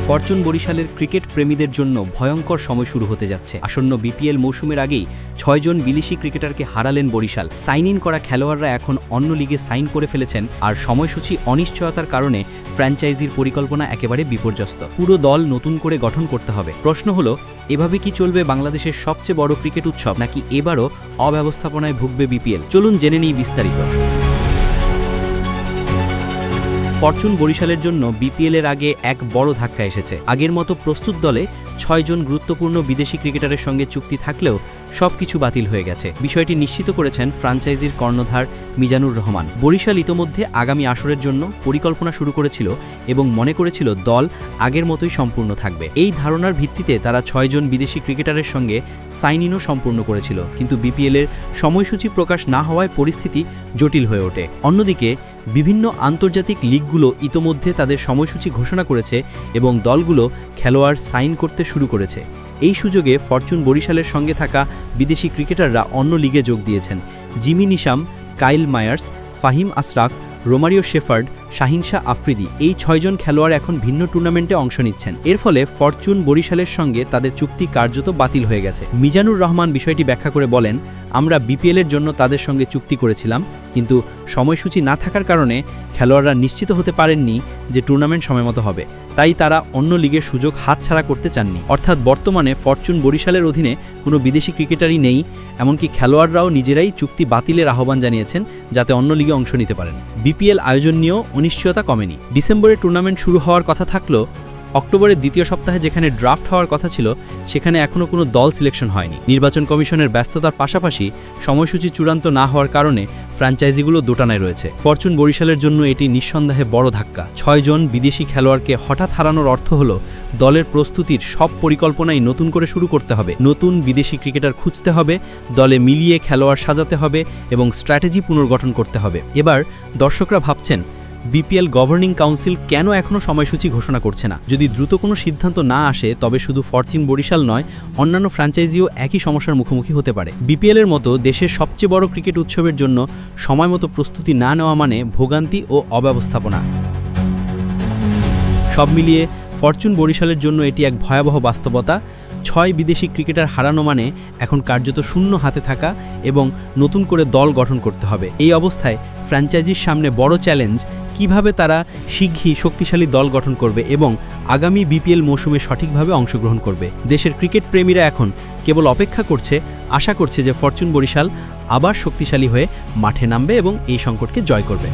Fortune বরিশালের cricket প্রেমীদের জন্য ভয়ঙ্কর সময় শুরু হতে যাচ্ছে। আসন্ন বিপিএল মৌসুমের আগেই ৬ জন বিদেশি ক্রিকেটারকে হারালেন বরিশাল। সাইন ইন করা খেলোয়াড়রা এখন অন্য লিগে সাইন করে ফেলেছেন, আর সময়সূচি অনিশ্চয়তার কারণে ফ্র্যাঞ্চাইজির পরিকল্পনা একেবারে বিপর্যস্ত। পুরো দল নতুন করে গঠন করতে হবে। প্রশ্ন হলো, এভাবে কি চলবে বাংলাদেশের সবচেয়ে বড় ক্রিকেট উৎসব, নাকি এবারও অব্যবস্থাপনায় ভুগবে বিপিএল? চলুন জেনে নিই বিস্তারিত। ফরচুন বরিশালের জন্য বিপিএলের আগে এক বড় ধাক্কা এসেছে। আগের মতো প্রস্তুত দলে ৬ জন গুরুত্বপূর্ণ বিদেশি ক্রিকেটারের সঙ্গে চুক্তি থাকলেও সবকিছু বাতিল হয়ে গেছে। বিষয়টি নিশ্চিত করেছেন ফ্র্যাঞ্চাইজির কর্ণধার মিজানুর রহমান। বরিশাল ইতোমধ্যে আগামী আসরের জন্য পরিকল্পনা শুরু করেছিল এবং মনে করেছিল দল আগের মতোই সম্পূর্ণ থাকবে। এই ধারণার ভিত্তিতে তারা ৬ জন বিদেশি ক্রিকেটারের সঙ্গে সাইন ইনও সম্পূর্ণ করেছিল, কিন্তু বিপিএলের সময়সূচি প্রকাশ না হওয়ায় পরিস্থিতি জটিল হয়ে ওঠে। অন্যদিকে বিভিন্ন আন্তর্জাতিক লিগগুলো ইতোমধ্যে তাদের সময়সূচি ঘোষণা করেছে এবং দলগুলো খেলোয়াড় সাইন করতে শুরু করেছে। এই সুযোগে ফরচুন বরিশালের সঙ্গে থাকা বিদেশি ক্রিকেটাররা অন্য লিগে যোগ দিয়েছেন। Jimmy Neesham, Kyle Mayers, Fahim Ashraf, Romario Shepherd, Shaheen Shah Afridi, এই ৬ জন খেলোয়াড় এখন ভিন্ন টুর্নামেন্টে অংশ নিচ্ছেন। এর ফলে ফরচুন বরিশালের সঙ্গে তাদের চুক্তি কার্যত বাতিল হয়ে গেছে। মিজানুর রহমান বিষয়টি ব্যাখ্যা করে বলেন, আমরা বিপিএলের জন্য তাদের সঙ্গে চুক্তি করেছিলাম, কিন্তু সময়সূচি না থাকার কারণে খেলোয়াড়রা নিশ্চিত হতে পারেননি যে টুর্নামেন্ট সময়মতো হবে, তাই তারা অন্য লিগের সুযোগ হাতছাড়া করতে চাননি। অর্থাৎ বর্তমানে ফরচুন বরিশালের অধীনে কোনো বিদেশি ক্রিকেটারই নেই, এমনকি খেলোয়াড়রাও নিজেরাই চুক্তি বাতিলের আহ্বান জানিয়েছেন যাতে অন্য লিগে অংশ নিতে পারেন। বিপিএল আয়োজন নিয়েও অনিশ্চয়তা কমেনি। ডিসেম্বরে টুর্নামেন্ট শুরু হওয়ার কথা থাকলেও অক্টোবরের দ্বিতীয় সপ্তাহে যেখানে ড্রাফট হওয়ার কথা ছিল, সেখানে এখনও কোনো দল সিলেকশন হয়নি। নির্বাচন কমিশনের ব্যস্ততার পাশাপাশি সময়সূচি চূড়ান্ত না হওয়ার কারণে ফ্র্যাঞ্চাইজিগুলো দোটানায় রয়েছে। ফরচুন বরিশালের জন্য এটি নিঃসন্দেহে বড় ধাক্কা। ৬ জন বিদেশি খেলোয়াড়কে হঠাৎ হারানোর অর্থ হলো দলের প্রস্তুতির সব পরিকল্পনাই নতুন করে শুরু করতে হবে। নতুন বিদেশি ক্রিকেটার খুঁজতে হবে, দলে মিলিয়ে খেলোয়াড় সাজাতে হবে এবং স্ট্র্যাটেজি পুনর্গঠন করতে হবে। এবার দর্শকরা ভাবছেন, বিপিএল গভর্নিং কাউন্সিল কেন এখনও সময়সূচি ঘোষণা করছে না? যদি দ্রুত কোনো সিদ্ধান্ত না আসে, তবে শুধু ফরচুন বরিশাল নয়, অন্যান্য ফ্র্যাঞ্চাইজিও একই সমস্যার মুখোমুখি হতে পারে। বিপিএলের মতো দেশের সবচেয়ে বড় ক্রিকেট উৎসবের জন্য সময়মতো প্রস্তুতি না নেওয়া মানে ভোগান্তি ও অব্যবস্থাপনা। সব মিলিয়ে ফরচুন বরিশালের জন্য এটি এক ভয়াবহ বাস্তবতা। ৬ বিদেশি ক্রিকেটার হারানো মানে এখন কার্যত শূন্য হাতে থাকা এবং নতুন করে দল গঠন করতে হবে। এই অবস্থায় ফ্র্যাঞ্চাইজির সামনে বড় চ্যালেঞ্জ, কিভাবে তারা শীঘ্রই শক্তিশালী দল গঠন করবে এবং আগামী বিপিএল মৌসুমে সঠিকভাবে অংশগ্রহণ করবে। দেশের ক্রিকেট প্রেমীরা এখন কেবল অপেক্ষা করছে, আশা করছে যে ফরচুন বরিশাল আবার শক্তিশালী হয়ে মাঠে নামবে এবং এই সংকটকে জয় করবে।